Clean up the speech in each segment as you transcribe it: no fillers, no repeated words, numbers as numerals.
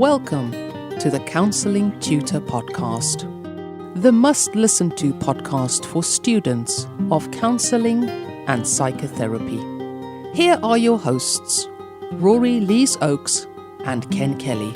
Welcome to the Counselling Tutor Podcast, the must-listen-to podcast for students of counselling and psychotherapy. Here are your hosts, Rory Lees-Oakes and Ken Kelly.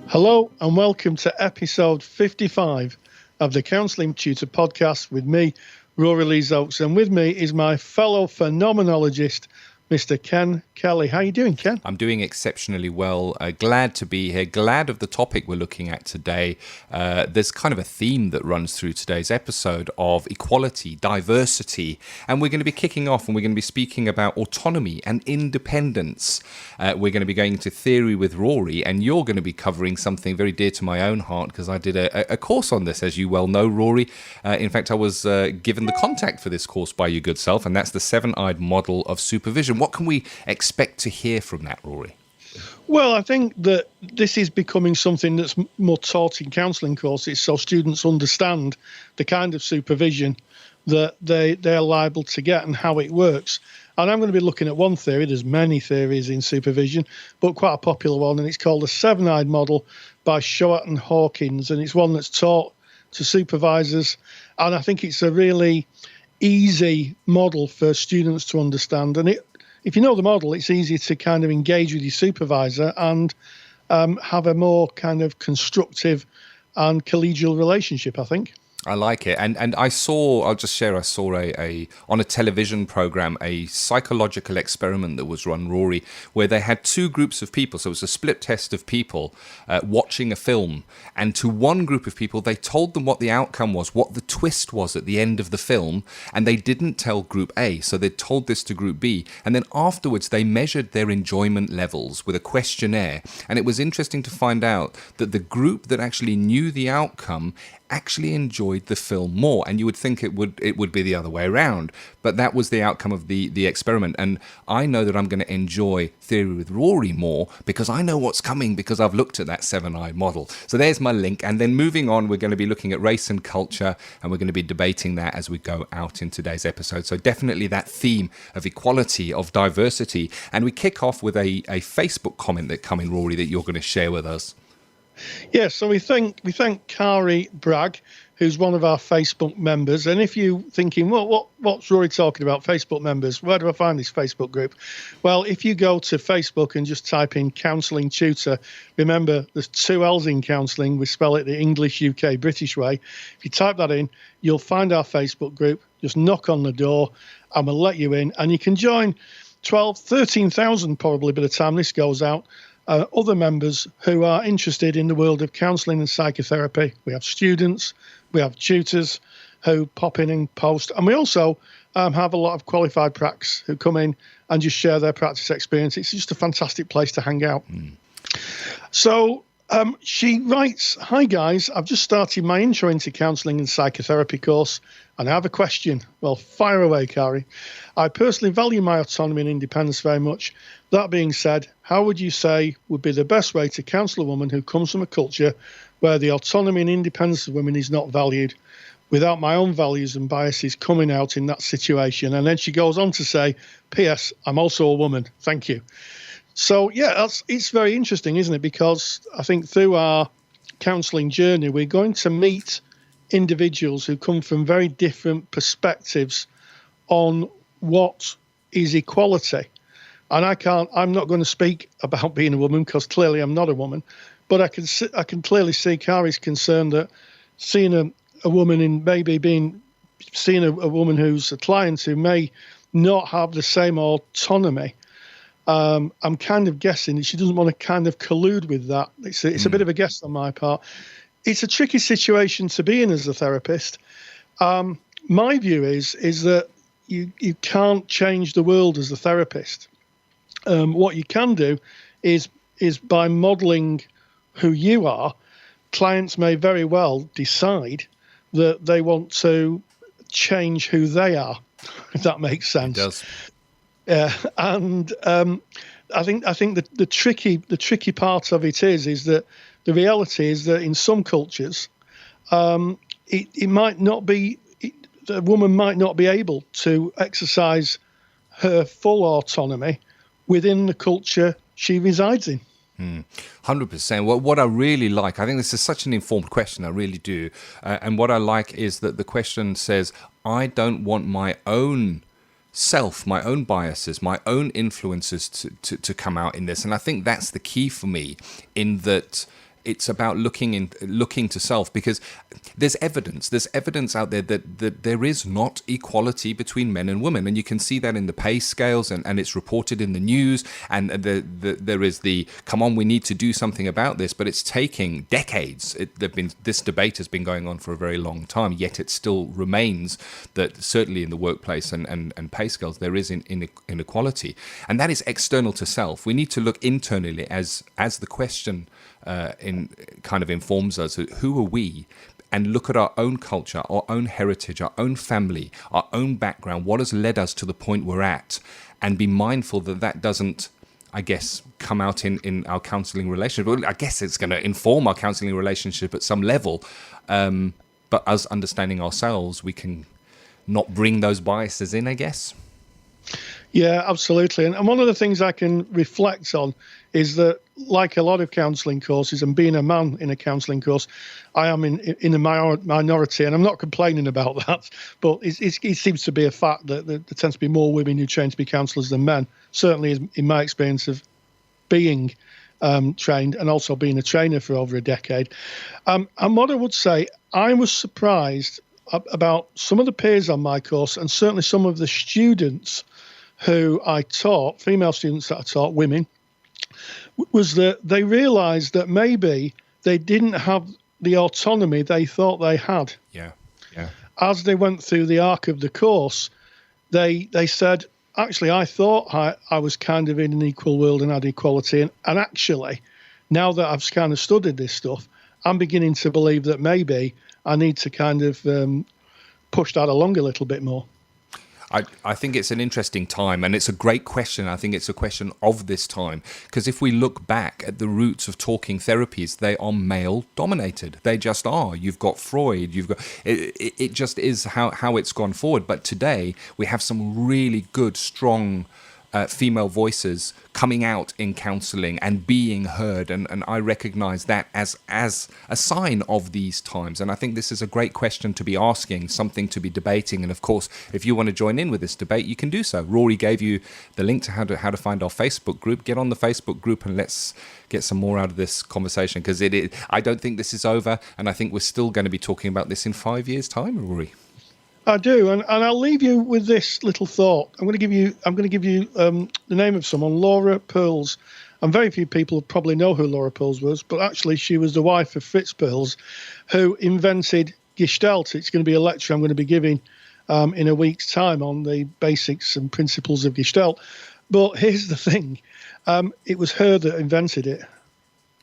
Hello and welcome to episode 55 of the Counselling Tutor Podcast with me, Rory Lees-Oakes, and with me is my fellow phenomenologist, Mr. Ken Kelly. How are you doing, Ken? I'm doing exceptionally well. Glad to be here. Glad of the topic we're looking at today. There's kind of a theme that runs through today's episode of equality, diversity, and we're going to be kicking off and we're going to be speaking about autonomy and independence. We're going to be going into theory with Rory, and you're going to be covering something very dear to my own heart because I did a course on this, as you well know, Rory. In fact, I was given the contact for this course by your good self, and that's the seven-eyed model of supervision. What can we expect to hear from that, Rory? Well, I think that this is becoming something that's more taught in counselling courses so students understand the kind of supervision that they're liable to get and how it works. And I'm going to be looking at one theory. There's many theories in supervision, but quite a popular one, and it's called the seven-eyed model by Shohet and Hawkins, and it's one that's taught to supervisors, and I think it's a really easy model for students to understand. And if you know the model, it's easier to kind of engage with your supervisor and have a more kind of constructive and collegial relationship, I think. I like it. And I saw a on a television program, a psychological experiment that was run, Rory, where they had two groups of people. So it was a split test of people watching a film. And to one group of people, they told them what the outcome was, what the twist was at the end of the film. And they didn't tell group A. So they told this to group B. And then afterwards, they measured their enjoyment levels with a questionnaire. And it was interesting to find out that the group that actually knew the outcome actually enjoyed the film more, and you would think it would be the other way around, but that was the outcome of the experiment. And I know that I'm going to enjoy theory with Rory more because I know what's coming because I've looked at that seven-eyed model. So there's my link. And then moving on, we're going to be looking at race and culture, and we're going to be debating that as we go out in today's episode. So definitely that theme of equality, of diversity. And we kick off with a Facebook comment that come in, Rory, that you're going to share with us. Yeah, so we thank Kari Bragg, who's one of our Facebook members. And if you're thinking, well, what's Rory talking about, Facebook members? Where do I find this Facebook group? Well, if you go to Facebook and just type in Counselling Tutor, remember there's two L's in counselling. We spell it the English, UK, British way. If you type that in, you'll find our Facebook group. Just knock on the door and we'll let you in. And you can join 13,000 probably by the time this goes out. Other members who are interested in the world of counselling and psychotherapy. We have students, we have tutors who pop in and post, and we also have a lot of qualified pracs who come in and just share their practice experience. It's just a fantastic place to hang out. So she writes, "Hi guys, I've just started my intro into counselling and psychotherapy course, and I have a question." Well, fire away, Kari. "I personally value my autonomy and independence very much. That being said, how would you say would be the best way to counsel a woman who comes from a culture where the autonomy and independence of women is not valued, without my own values and biases coming out in that situation?" And then she goes on to say, "P.S. I'm also a woman. Thank you." So, yeah, it's very interesting, isn't it? Because I think through our counselling journey, we're going to meet individuals who come from very different perspectives on what is equality. And I'm not going to speak about being a woman because clearly I'm not a woman, but I can clearly see Kari's concern that seeing a woman seeing a woman who's a client who may not have the same autonomy. I'm kind of guessing that she doesn't want to kind of collude with that. It's a bit of a guess on my part. It's a tricky situation to be in as a therapist. My view is that you can't change the world as a therapist. What you can do is by modelling who you are, clients may very well decide that they want to change who they are, if that makes sense. It does. And I think that the tricky part of it is that the reality is that in some cultures, it might not be, a woman might not be able to exercise her full autonomy within the culture she resides in. 100%. What I really like, I think this is such an informed question, I really do. And what I like is that the question says, I don't want my own self, my own biases, my own influences to come out in this. And I think that's the key for me, in that it's about looking to self, because there's evidence out there that there is not equality between men and women, and you can see that in the pay scales, and it's reported in the news, and there is the come on, we need to do something about this, but it's taking decades. This debate has been going on for a very long time, yet it still remains that certainly in the workplace and pay scales there is inequality, and that is external to self. We need to look internally, as the question kind of informs us, who are we, and look at our own culture, our own heritage, our own family, our own background, what has led us to the point we're at, and be mindful that doesn't, I guess, come out in our counselling relationship. Well, I guess it's going to inform our counselling relationship at some level, but us understanding ourselves, we can not bring those biases in, I guess. Yeah, absolutely. And one of the things I can reflect on is that, like a lot of counselling courses, and being a man in a counselling course, I am in a minority, and I'm not complaining about that, but it seems to be a fact that there tends to be more women who train to be counsellors than men, certainly in my experience of being trained and also being a trainer for over a decade. And what I would say, I was surprised about some of the peers on my course, and certainly some of the students who I taught, female students that I taught, women, was that they realised that maybe they didn't have the autonomy they thought they had. Yeah. As they went through the arc of the course, they said, actually, I thought I was kind of in an equal world and had equality. And actually, now that I've kind of studied this stuff, I'm beginning to believe that maybe I need to kind of push that along a little bit more. I think it's an interesting time, and it's a great question. I think it's a question of this time, because if we look back at the roots of talking therapies, they are male dominated. They just are. You've got Freud, you've got it just is how it's gone forward. But today we have some really good, strong female voices coming out in counselling and being heard, and I recognise that as a sign of these times. And I think this is a great question to be asking, something to be debating. And of course, if you want to join in with this debate, you can do so. Rory gave you the link to how to find our Facebook group. Get on the Facebook group and let's get some more out of this conversation, because I don't think this is over, and I think we're still going to be talking about this in 5 years' time, Rory. I do, and I'll leave you with this little thought. I'm going to give you the name of someone, Laura Perls. And very few people probably know who Laura Perls was, but actually she was the wife of Fritz Perls, who invented Gestalt. It's going to be a lecture I'm going to be giving in a week's time on the basics and principles of Gestalt. But here's the thing: it was her that invented it.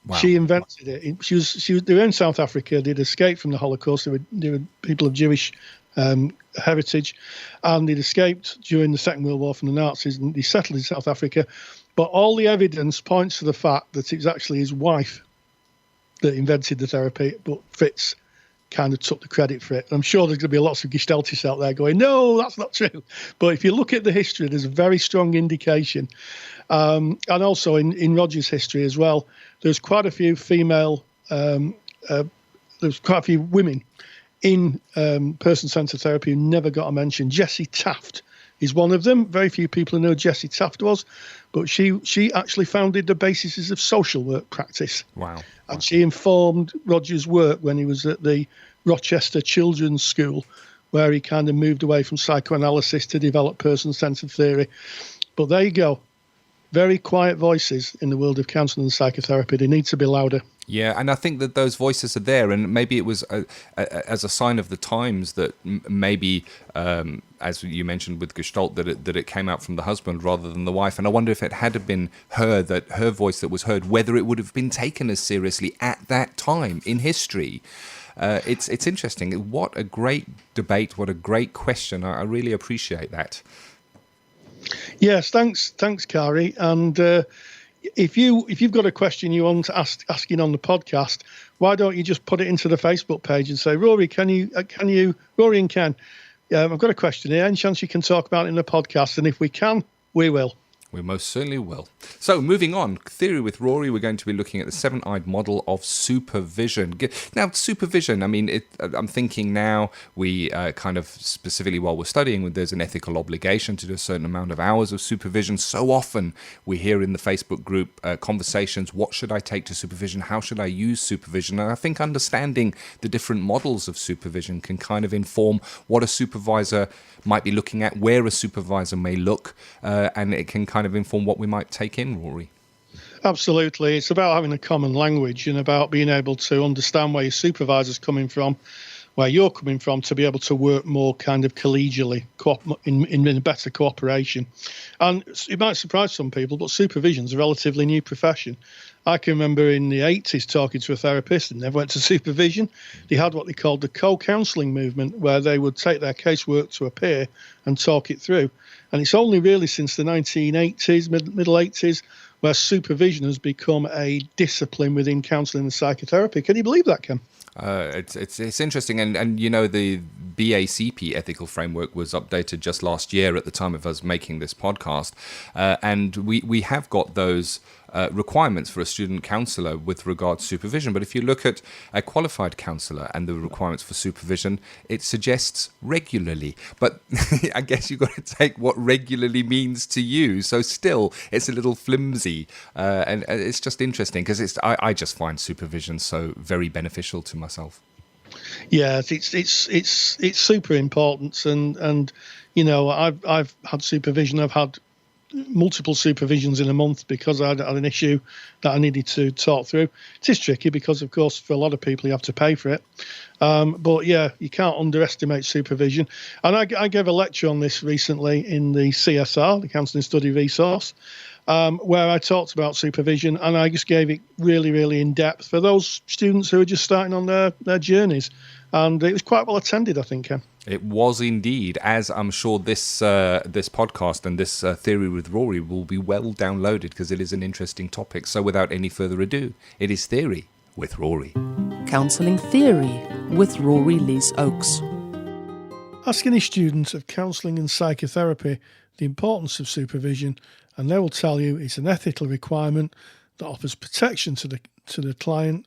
Wow. She invented it. They were in South Africa. They'd escaped from the Holocaust. They were people of Jewish heritage, and they'd escaped during the Second World War from the Nazis, and they settled in South Africa. But all the evidence points to the fact that it was actually his wife that invented the therapy, but Fritz kind of took the credit for it. I'm sure there's going to be lots of Gestaltists out there going, no, that's not true. But if you look at the history, there's a very strong indication. And also in Roger's history as well, there's quite a few female, there's quite a few women in person-centered therapy who never got a mention. Jessie Taft is one of them. Very few people know who Jessie Taft was, but she actually founded the bases of social work practice. Wow. And she informed Roger's work when he was at the Rochester Children's School, where he kind of moved away from psychoanalysis to develop person-centered theory. But there you go. Very quiet voices in the world of counselling and psychotherapy. They need to be louder. Yeah, and I think that those voices are there, and maybe it was as a sign of the times that maybe, as you mentioned with Gestalt, that it came out from the husband rather than the wife. And I wonder if it had been her voice that was heard, whether it would have been taken as seriously at that time in history. It's interesting. What a great debate! What a great question! I really appreciate that. Yes, thanks, Kari. And if you've got a question you want to asking on the podcast, why don't you just put it into the Facebook page and say, Rory, Rory and Ken, I've got a question here. Any chance you can talk about it in the podcast? And if we can, we will. We most certainly will. So, moving on, theory with Rory, we're going to be looking at the seven-eyed model of supervision. Now, supervision, I mean, I'm thinking now we kind of specifically while we're studying, there's an ethical obligation to do a certain amount of hours of supervision. So often we hear in the Facebook group conversations, what should I take to supervision? How should I use supervision? And I think understanding the different models of supervision can kind of inform what a supervisor might be looking at, where a supervisor may look, and it can kind of inform what we might take in, Rory. Absolutely. It's about having a common language and about being able to understand where your supervisor's coming from, where you're coming from, to be able to work more kind of collegially, in a better cooperation. And it might surprise some people, but supervision's a relatively new profession. I can remember in the 80s talking to a therapist and never went to supervision. They had what they called the counselling movement, where they would take their casework to a peer and talk it through. And it's only really since the 1980s, middle 80s, where supervision has become a discipline within counselling and psychotherapy. Can you believe that, Ken? It's interesting, and you know, the BACP ethical framework was updated just last year at the time of us making this podcast, and we have got those requirements for a student counsellor with regard to supervision. But if you look at a qualified counsellor and the requirements for supervision, it suggests regularly. But I guess you've got to take what regularly means to you. So still, it's a little flimsy, and it's just interesting because I just find supervision so very beneficial to myself. Yeah, it's super important, and you know, I've had supervision. I've had multiple supervisions in a month because I had an issue that I needed to talk through. It is tricky because, of course, for a lot of people, you have to pay for it. But yeah, you can't underestimate supervision. And I gave a lecture on this recently in the CSR, the Counselling Study Resource, where I talked about supervision, and I just gave it really, really in depth for those students who are just starting on their journeys. And it was quite well attended, I think, Ken. It was indeed, as I'm sure this podcast and this Theory with Rory will be well downloaded because it is an interesting topic. So without any further ado, it is Theory with Rory. Counselling Theory with Rory Lees-Oakes. Ask any student of counselling and psychotherapy the importance of supervision, and they will tell you it's an ethical requirement that offers protection to the client,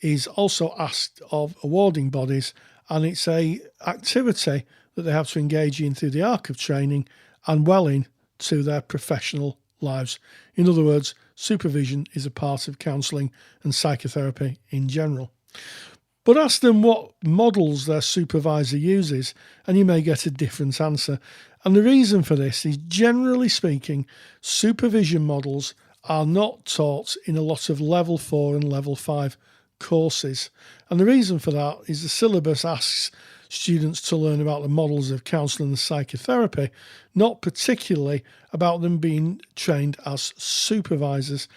is also asked of awarding bodies, and it's a activity that they have to engage in through the arc of training and well into their professional lives. In other words, supervision is a part of counselling and psychotherapy in general. But ask them what models their supervisor uses, and you may get a different answer. And the reason for this is, generally speaking, supervision models are not taught in a lot of level 4 and level 5 courses. And the reason for that is the syllabus asks students to learn about the models of counselling and psychotherapy, not particularly about them being trained as supervisors.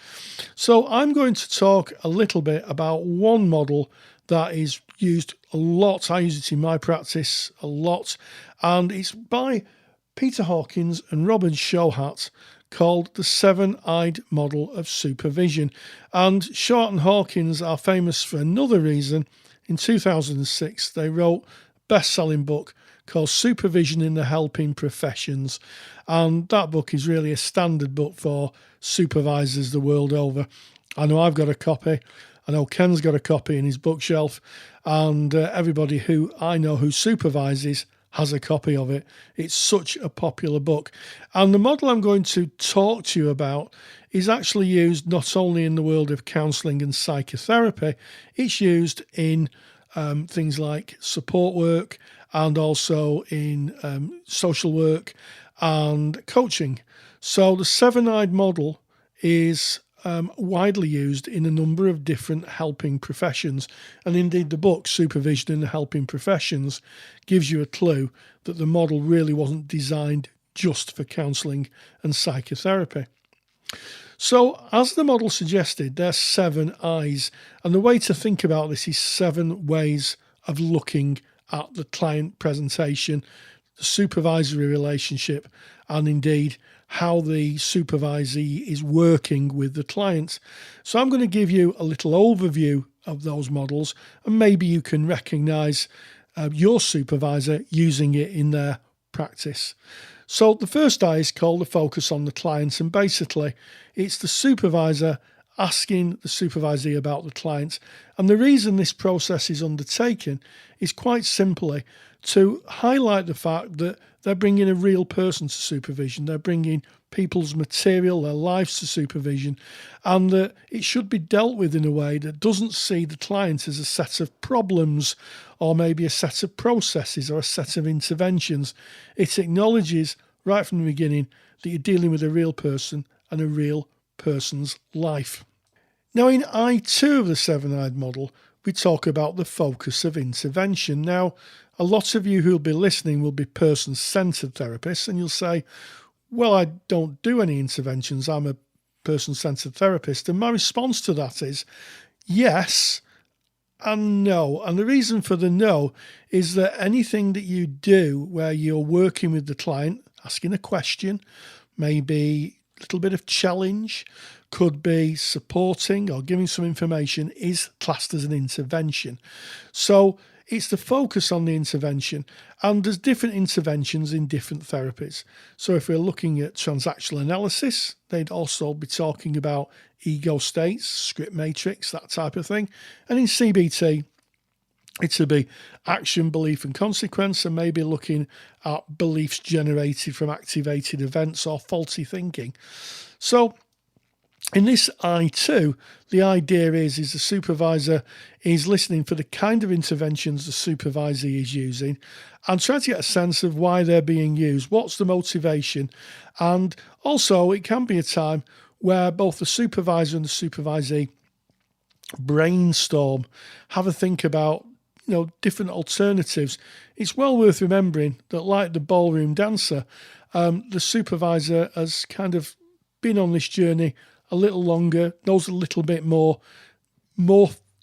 So I'm going to talk a little bit about one model that is used a lot. I use it in my practice a lot, and it's by Peter Hawkins and Robin Shohet, called the seven-eyed model of supervision. And Shohet and Hawkins are famous for another reason. In 2006, they wrote a best-selling book called Supervision in the Helping Professions. And that book is really a standard book for supervisors the world over. I know I've got a copy. I know Ken's got a copy in his bookshelf. And everybody who I know who supervises has a copy of it. It's such a popular book. And the model I'm going to talk to you about is actually used not only in the world of counselling and psychotherapy, it's used in things like support work and also in social work and coaching. So the seven-eyed model is widely used in a number of different helping professions. And indeed, the book, Supervision in the Helping Professions, gives you a clue that the model really wasn't designed just for counselling and psychotherapy. So, as the model suggested, there's 7 eyes. And the way to think about this is 7 ways of looking at the client presentation, the supervisory relationship, and indeed how the supervisee is working with the client. So I'm going to give you a little overview of those models, and maybe you can recognise your supervisor using it in their practice. So the first I is called the focus on the client, and basically it's the supervisor asking the supervisee about the client. And the reason this process is undertaken is quite simply to highlight the fact that they're bringing a real person to supervision. They're bringing people's material, their lives to supervision, and that it should be dealt with in a way that doesn't see the client as a set of problems or maybe a set of processes or a set of interventions. It acknowledges right from the beginning that you're dealing with a real person and a real person's life. Now, in I2 of the seven-eyed model, we talk about the focus of intervention. Now, a lot of you who'll be listening will be person-centered therapists, and you'll say, well, I don't do any interventions. I'm a person-centered therapist. And my response to that is yes and no. And the reason for the no is that anything that you do where you're working with the client, asking a question, maybe a little bit of challenge, could be supporting or giving some information, is classed as an intervention. So it's the focus on the intervention, and there's different interventions in different therapies. So if we're looking at transactional analysis, they'd also be talking about ego states, script matrix, that type of thing. And in CBT, it would be action, belief and consequence, and maybe looking at beliefs generated from activated events or faulty thinking. So in this I2, the idea is the supervisor is listening for the kind of interventions the supervisee is using and trying to get a sense of why they're being used, what's the motivation. And also it can be a time where both the supervisor and the supervisee brainstorm, have a think about different alternatives. It's well worth remembering that, like the ballroom dancer, the supervisor has kind of been on this journey a little longer, knows a little bit more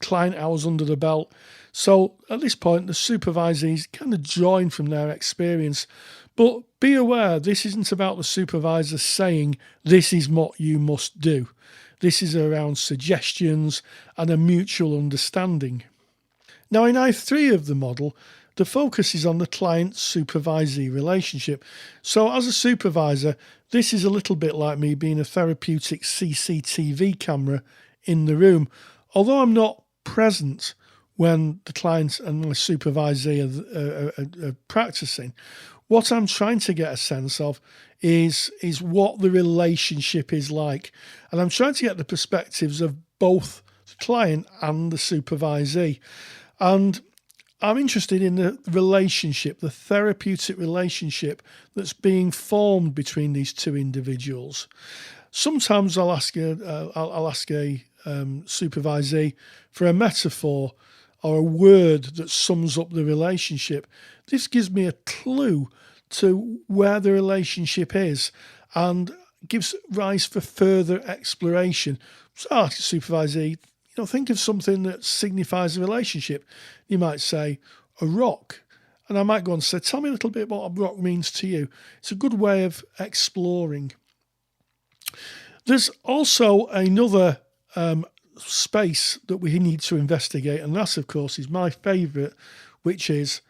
client hours under the belt. So at this point, the supervisees kind of drawing from their experience. But be aware, this isn't about the supervisor saying, this is what you must do. This is around suggestions and a mutual understanding. Now, in I3 of the model, the focus is on the client-supervisee relationship. So as a supervisor, this is a little bit like me being a therapeutic CCTV camera in the room. Although I'm not present when the client and my supervisee are practicing, what I'm trying to get a sense of is what the relationship is like. And I'm trying to get the perspectives of both the client and the supervisee. And I'm interested in the relationship, the therapeutic relationship that's being formed between these two individuals. Sometimes I'll ask a supervisee for a metaphor or a word that sums up the relationship. This gives me a clue to where the relationship is and gives rise for further exploration. So I'll ask a supervisee, think of something that signifies a relationship. You might say a rock. And I might go on and say, tell me a little bit what a rock means to you. It's a good way of exploring. There's also another space that we need to investigate. And that, of course, is my favourite, which is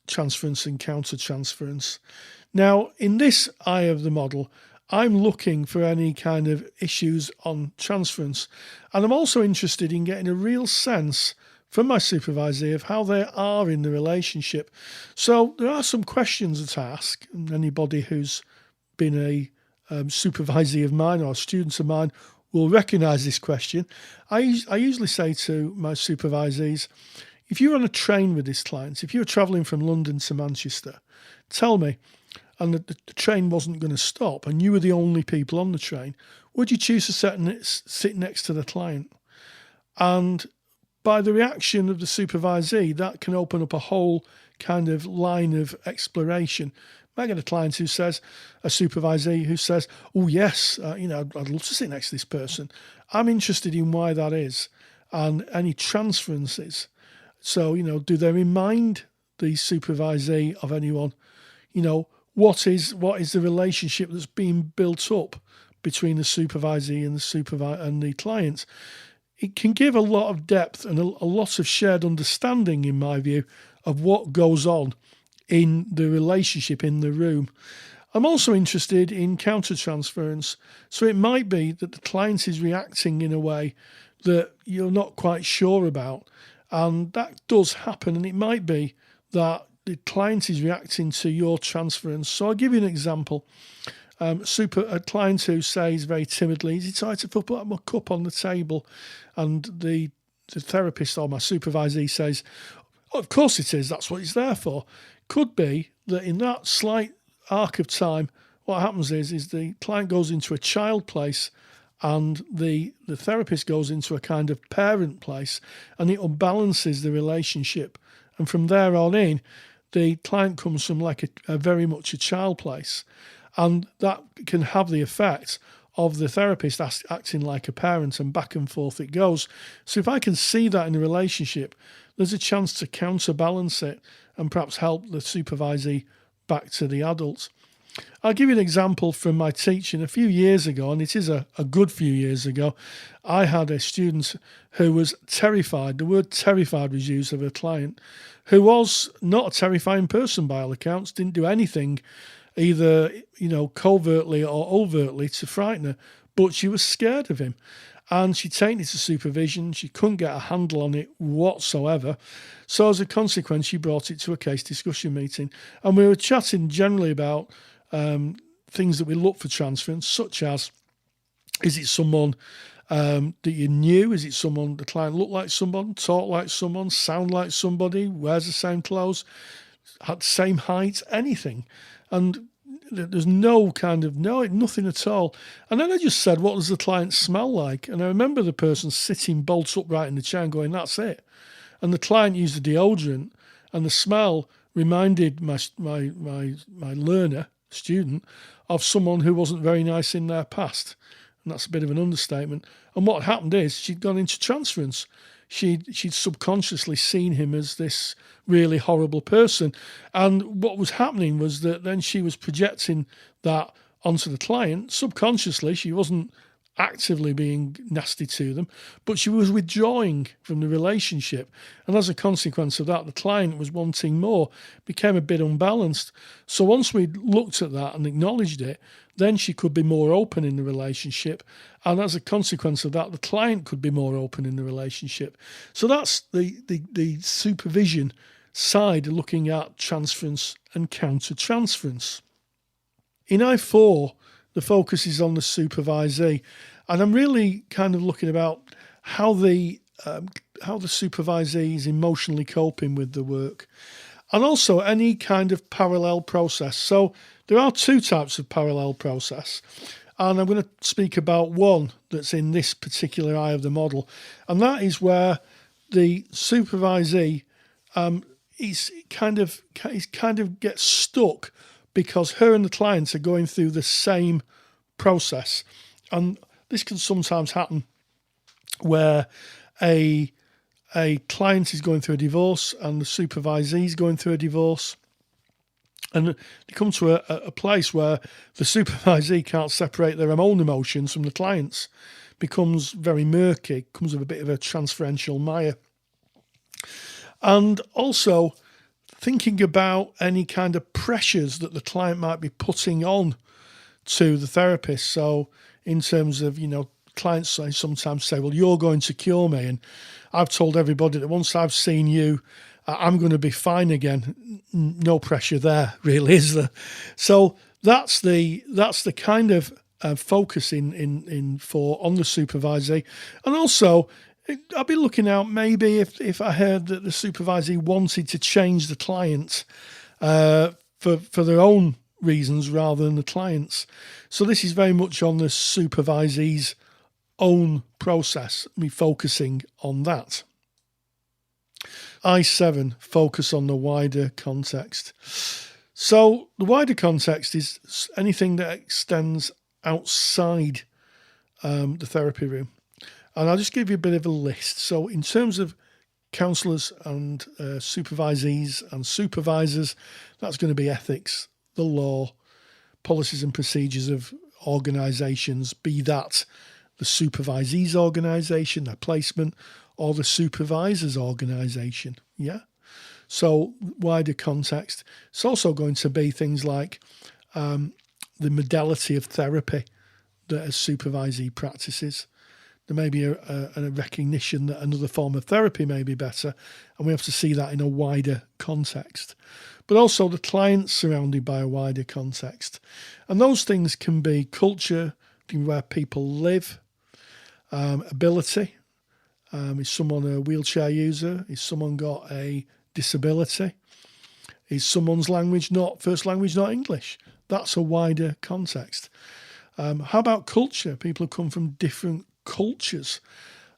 transference and counter-transference. Now, in this eye of the model, I'm looking for any kind of issues on transference. And I'm also interested in getting a real sense from my supervisee of how they are in the relationship. So there are some questions to ask. And anybody who's been a supervisee of mine or a student of mine will recognise this question. I usually say to my supervisees, if you're on a train with this client, if you're travelling from London to Manchester, tell me, and the train wasn't going to stop and you were the only people on the train, would you choose to sit next to the client? And by the reaction of the supervisee, that can open up a whole kind of line of exploration. I get a client who says, a supervisee who says, oh yes, I'd love to sit next to this person. I'm interested in why that is and any transferences. So, do they remind the supervisee of anyone? What is the relationship that's being built up between the supervisee and the client? It can give a lot of depth and a lot of shared understanding, in my view, of what goes on in the relationship in the room. I'm also interested in countertransference. So it might be that the client is reacting in a way that you're not quite sure about. And that does happen. And it might be that the client is reacting to your transference. So I'll give you an example. A client who says very timidly, "Is it all right if I put my cup on the table?" And the therapist or my supervisee says, "Oh, of course it is. That's what it's there for." Could be that in that slight arc of time, what happens is the client goes into a child place and the therapist goes into a kind of parent place, and it unbalances the relationship. And from there on in, the client comes from like a very much a child place. And that can have the effect of the therapist acting like a parent, and back and forth it goes. So if I can see that in a relationship, there's a chance to counterbalance it and perhaps help the supervisee back to the adult. I'll give you an example from my teaching a few years ago, and it is a good few years ago. I had a student who was terrified. The word terrified was used of a client who was not a terrifying person by all accounts, didn't do anything either, covertly or overtly to frighten her, but she was scared of him. And she'd taken it to supervision. She couldn't get a handle on it whatsoever. So as a consequence, she brought it to a case discussion meeting. And we were chatting generally about things that we look for transference, such as, is it someone that you knew? Is it someone the client looked like someone, talk like someone, sound like somebody, wears the same clothes, had the same height, anything? And there's nothing at all. And then I just said, what does the client smell like? And I remember the person sitting bolt upright in the chair and going, that's it. And the client used a deodorant, and the smell reminded my learner, student, of someone who wasn't very nice in their past. And that's a bit of an understatement. And what happened is she'd gone into transference. She'd subconsciously seen him as this really horrible person. And what was happening was that then she was projecting that onto the client. Subconsciously, she wasn't actively being nasty to them, but she was withdrawing from the relationship. And as a consequence of that, the client was wanting more, became a bit unbalanced. So once we looked at that and acknowledged it, then she could be more open in the relationship. And as a consequence of that, the client could be more open in the relationship. So that's the supervision side, looking at transference and counter-transference. In I4, the focus is on the supervisee, and I'm really kind of looking about how the supervisee is emotionally coping with the work, and also any kind of parallel process. So there are two types of parallel process, and I'm going to speak about one that's in this particular eye of the model, and that is where the supervisee is kind of gets stuck because her and the client are going through the same process. And this can sometimes happen where a client is going through a divorce and the supervisee is going through a divorce. And they come to a place where the supervisee can't separate their own emotions from the client's. Becomes very murky, comes with a bit of a transferential mire. And also thinking about any kind of pressures that the client might be putting on to the therapist. So in terms of, clients sometimes say, well, you're going to cure me. And I've told everybody that once I've seen you, I'm going to be fine again. No pressure there, really, is there? So that's the kind of focus on the supervisee. And also, I'll be looking out maybe if I heard that the supervisee wanted to change the client for their own reasons rather than the client's. So this is very much on the supervisee's own process, me focusing on that. I7, focus on the wider context. So the wider context is anything that extends outside the therapy room. And I'll just give you a bit of a list. So in terms of counsellors and supervisees and supervisors, that's going to be ethics, the law, policies and procedures of organisations, be that the supervisee's organisation, their placement, or the supervisor's organisation. Yeah. So wider context. It's also going to be things like the modality of therapy that a supervisee practices. There may be a recognition that another form of therapy may be better, and we have to see that in a wider context. But also the client's surrounded by a wider context. And those things can be culture, where people live, ability. Is someone a wheelchair user? Is someone got a disability? Is someone's first language not English? That's a wider context. How about culture? People come from different cultures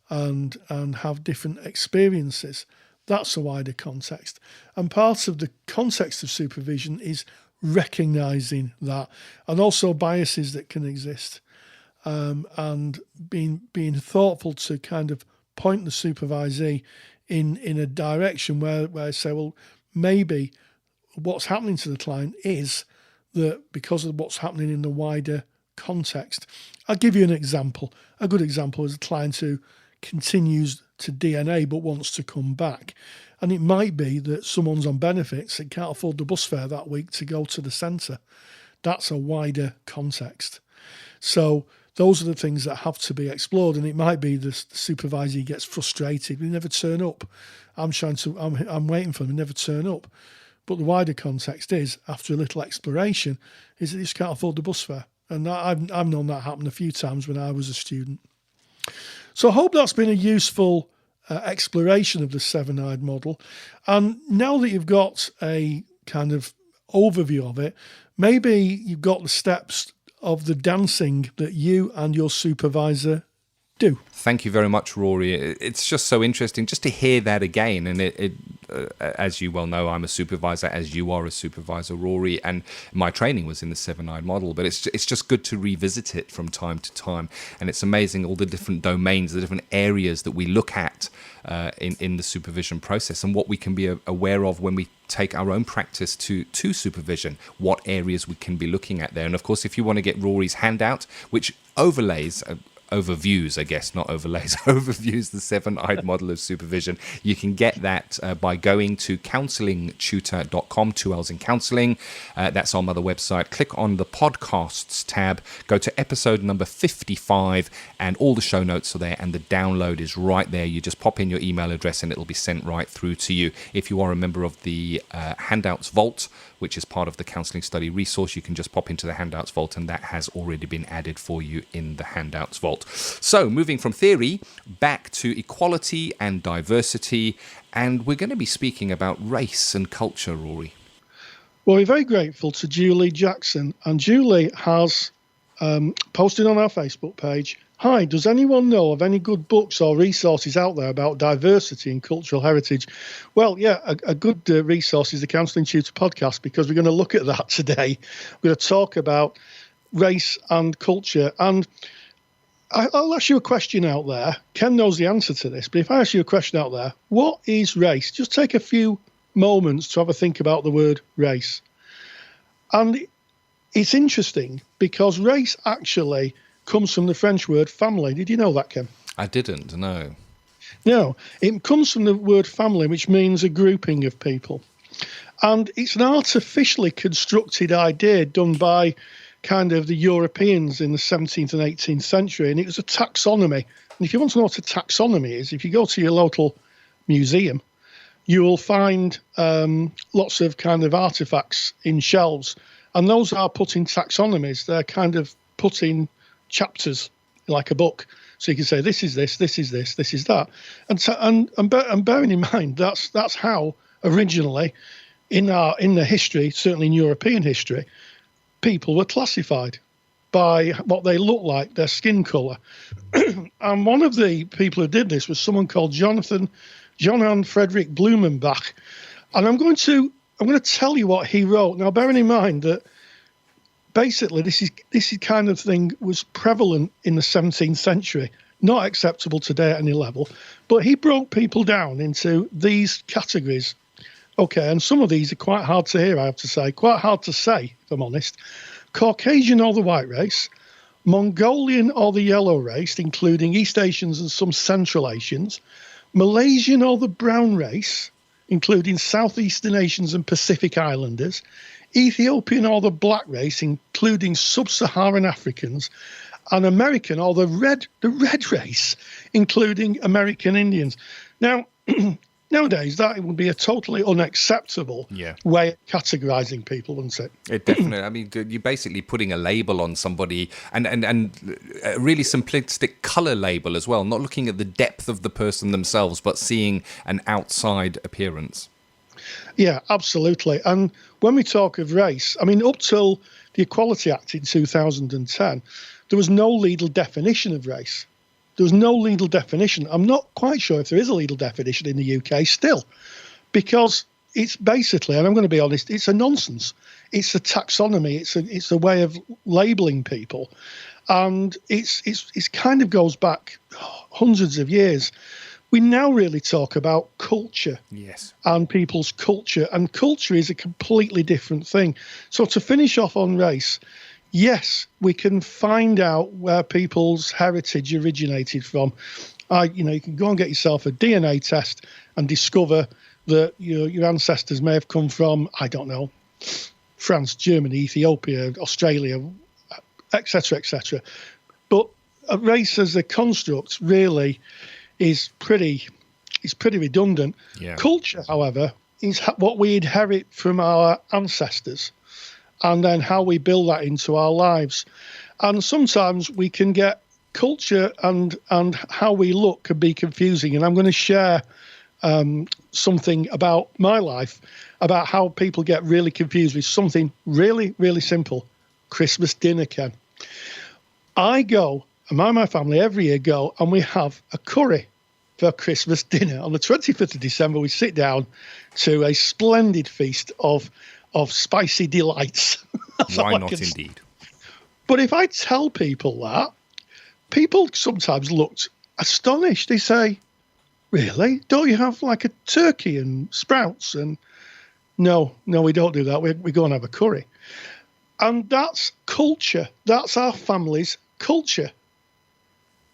and have different experiences. That's a wider context. And part of the context of supervision is recognising that, and also biases that can exist, and being thoughtful to kind of point the supervisee in a direction where I say, well, maybe what's happening to the client is that because of what's happening in the wider context. I'll give you an example. A good example is a client who continues to DNA but wants to come back. And it might be that someone's on benefits and can't afford the bus fare that week to go to the centre. That's a wider context. So those are the things that have to be explored. And it might be the supervisor gets frustrated. We never turn up. I'm waiting for them. They never turn up. But the wider context is, after a little exploration, is that they just can't afford the bus fare. And I've known that happen a few times when I was a student. So I hope that's been a useful exploration of the seven-eyed model. And now that you've got a kind of overview of it, maybe you've got the steps of the dancing that you and your supervisor do. Thank you very much, Rory. It's just so interesting just to hear that again. And as you well know, I'm a supervisor, as you are a supervisor, Rory, and my training was in the seven-eyed model. But it's just good to revisit it from time to time. And it's amazing all the different domains, the different areas that we look at in the supervision process, and what we can be aware of when we take our own practice to supervision, what areas we can be looking at there. And of course, if you want to get Rory's handout, which overviews, I guess, not overlays, overviews the seven-eyed model of supervision. You can get that by going to counsellingtutor.com, 2 L's in counselling. That's our mother website. Click on the podcasts tab, go to episode number 55, and all the show notes are there, and the download is right there. You just pop in your email address and it'll be sent right through to you. If you are a member of the Handouts Vault, which is part of the Counselling Study resource, you can just pop into the Handouts Vault, and that has already been added for you in the Handouts Vault. So, moving from theory back to equality and diversity, and we're going to be speaking about race and culture, Rory. Well, we're very grateful to Julie Jackson, and Julie has posted on our Facebook page, "Hi, does anyone know of any good books or resources out there about diversity and cultural heritage?" Well, yeah, a good resource is the Counselling Tutor Podcast, because we're going to look at that today. We're going to talk about race and culture. And I'll ask you a question out there. Ken knows the answer to this, but if I ask you a question out there, what is race? Just take a few moments to have a think about the word race. And it's interesting because race actually comes from the French word family. Did you know that, Ken? I didn't, no. No, it comes from the word family, which means a grouping of people. And it's an artificially constructed idea done by kind of the Europeans in the 17th and 18th century, and it was a taxonomy. And if you want to know what a taxonomy is, if you go to your local museum, you will find lots of kind of artifacts in shelves, and those are put in taxonomies. They're kind of put in chapters, like a book. So you can say, this is this, this is this, this is that. And bearing in mind, that's how originally in the history, certainly in European history, people were classified by what they look like, their skin colour. And one of the people who did this was someone called Johann Friedrich Blumenbach. And I'm going to tell you what he wrote. Now, bearing in mind that basically this is kind of thing was prevalent in the 17th century, not acceptable today at any level, but he broke people down into these categories. Okay, and some of these are quite hard to hear, I have to say. Quite hard to say, if I'm honest. Caucasian or the white race, Mongolian or the yellow race, including East Asians and some Central Asians, Malaysian or the brown race, including Southeastern Asians and Pacific Islanders, Ethiopian or the black race, including sub-Saharan Africans, and American or the red race, including American Indians. Now, nowadays, that would be a totally unacceptable way of categorizing people, wouldn't it? It definitely. I mean, you're basically putting a label on somebody, and a really simplistic color label as well, not looking at the depth of the person themselves, but seeing an outside appearance. Yeah, absolutely. And when we talk of race, I mean, up till the Equality Act in 2010, there was no legal definition of race. There was no legal definition. I'm not quite sure if there is a legal definition in the UK still, because it's basically, and I'm going to be honest, it's a nonsense. It's a taxonomy. It's a way of labelling people, and it's kind of goes back hundreds of years. We now really talk about culture, and people's culture, and culture is a completely different thing. So to finish off on race, yes, we can find out where people's heritage originated from. You can go and get yourself a DNA test and discover that your ancestors may have come from, I don't know, France, Germany, Ethiopia, Australia, etc., etc. But a race as a construct really is pretty redundant. Culture, however, is what we inherit from our ancestors, and then how we build that into our lives. And sometimes we can get culture and how we look can be confusing. And I'm going to share something about my life, about how people get really confused with something really, really simple. Christmas dinner, Ken. I go, and my family every year go, and we have a curry for Christmas dinner. On the 25th of December, we sit down to a splendid feast of spicy delights. Why not indeed? But if I tell people that, people sometimes looked astonished. They say, really? Don't you have like a turkey and sprouts? And no, we don't do that. We go and have a curry. And that's culture. That's our family's culture.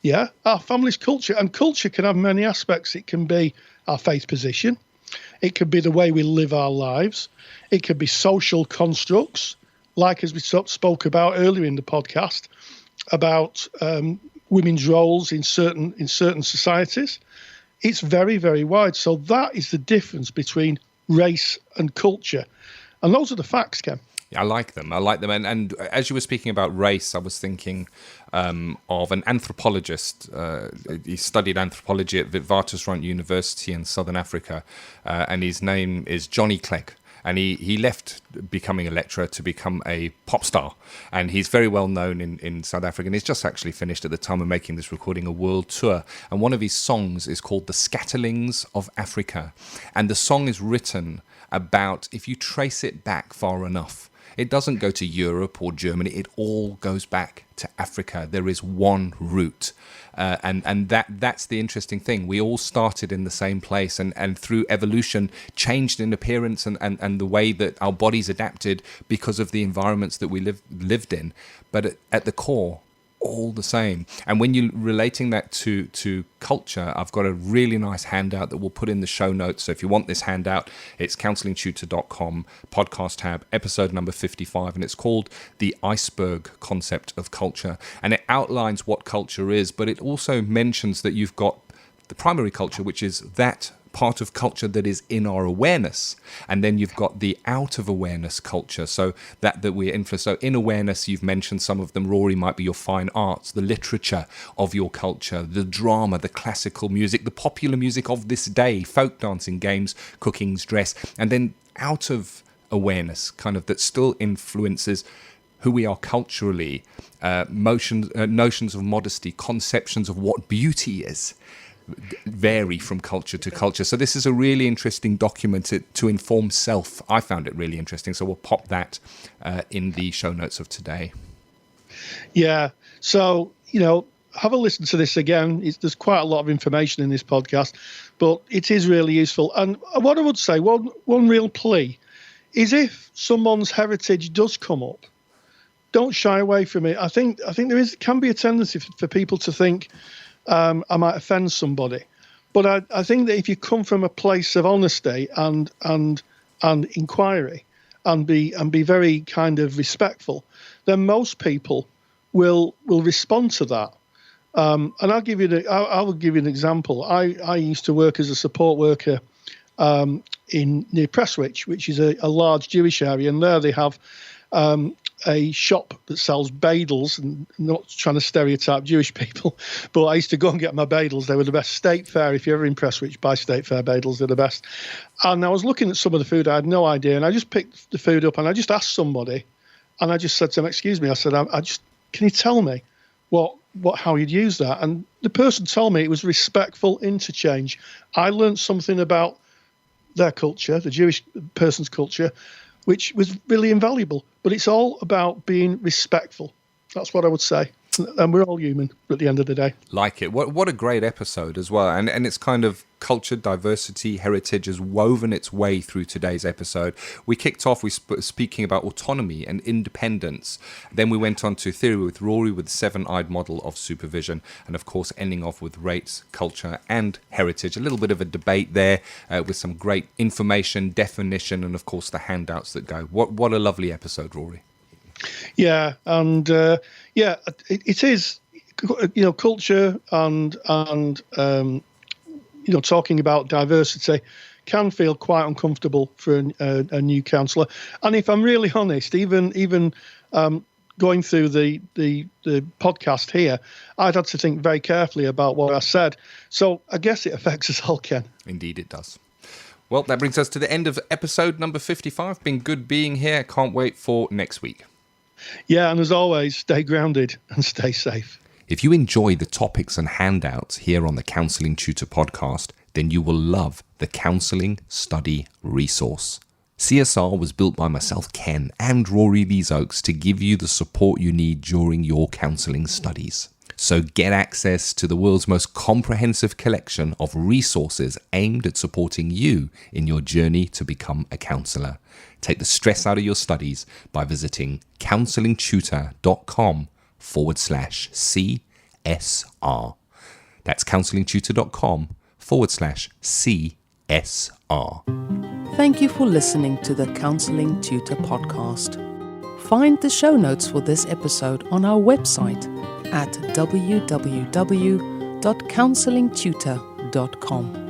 Yeah, our family's culture. And culture can have many aspects. It can be our faith position. It could be the way we live our lives. It could be social constructs, like as we spoke about earlier in the podcast, about women's roles in certain societies. It's very, very wide. So that is the difference between race and culture. And those are the facts, Ken. I like them. And as you were speaking about race, I was thinking of an anthropologist. He studied anthropology at Witwatersrand University in Southern Africa, and his name is Johnny Clegg. And he left becoming a lecturer to become a pop star. And he's very well known in South Africa. And he's just actually finished, at the time of making this recording, a world tour. And one of his songs is called The Scatterlings of Africa. And the song is written about, if you trace it back far enough, it doesn't go to Europe or Germany. It all goes back to Africa. There is one root. And that's the interesting thing. We all started in the same place, and through evolution changed in appearance and the way that our bodies adapted because of the environments that we lived in. But at the core, all the same. And when you're relating that to culture, I've got a really nice handout that we'll put in the show notes. So if you want this handout, it's counsellingtutor.com, podcast tab, episode number 55, and it's called The Iceberg Concept of Culture. And it outlines what culture is, but it also mentions that you've got the primary culture, which is that part of culture that is in our awareness, and then you've got the out of awareness culture, so that we're influenced. So in awareness, you've mentioned some of them, Rory, might be your fine arts, the literature of your culture, the drama, the classical music, the popular music of this day, folk dancing, games, cookings, dress, and then out of awareness, kind of that still influences who we are culturally, notions of modesty, conceptions of what beauty is, vary from culture to culture. So this is a really interesting document to inform self. I found it really interesting. So we'll pop that in the show notes of today. Yeah. So, have a listen to this again. There's quite a lot of information in this podcast, but it is really useful. And what I would say, one real plea is, if someone's heritage does come up, don't shy away from it. I think there can be a tendency for people to think, I might offend somebody. But I think that if you come from a place of honesty and inquiry and be very kind of respectful, then most people will respond to that. And I will give you an example. I used to work as a support worker near Prestwich, which is a large Jewish area, and there they have a shop that sells bagels, and not trying to stereotype Jewish people, but I used to go and get my bagels. They were the best. State Fair, if you're ever in Prestwich, buy State Fair bagels, they're the best. And I was looking at some of the food, I had no idea, and I just picked the food up and I just asked somebody, and I just said to them, excuse me, I said, can you tell me how you'd use that? And the person told me it was respectful interchange. I learned something about their culture, the Jewish person's culture, which was really invaluable. But it's all about being respectful. That's what I would say. And we're all human at the end of the day. Like it. What a great episode as well. And it's kind of culture, diversity, heritage has woven its way through today's episode. We kicked off speaking about autonomy and independence. Then we went on to theory with Rory with the seven-eyed model of supervision. And of course, ending off with race, culture and heritage. A little bit of a debate there with some great information, definition, and of course the handouts that go. What a lovely episode, Rory. Yeah, and it is, culture and talking about diversity can feel quite uncomfortable for a new counsellor. And if I'm really honest, even going through the podcast here, I'd had to think very carefully about what I said. So I guess it affects us all, Ken. Indeed, it does. Well, that brings us to the end of episode number 55. Been good being here. Can't wait for next week. Yeah, and as always, stay grounded and stay safe. If you enjoy the topics and handouts here on the Counselling Tutor Podcast, then you will love the Counselling Study Resource. CSR was built by myself, Ken, and Rory Leesoaks to give you the support you need during your counselling studies. So get access to the world's most comprehensive collection of resources aimed at supporting you in your journey to become a counsellor. Take the stress out of your studies by visiting counsellingtutor.com/CSR. That's counsellingtutor.com/CSR. Thank you for listening to the Counselling Tutor Podcast. Find the show notes for this episode on our website at www.counsellingtutor.com.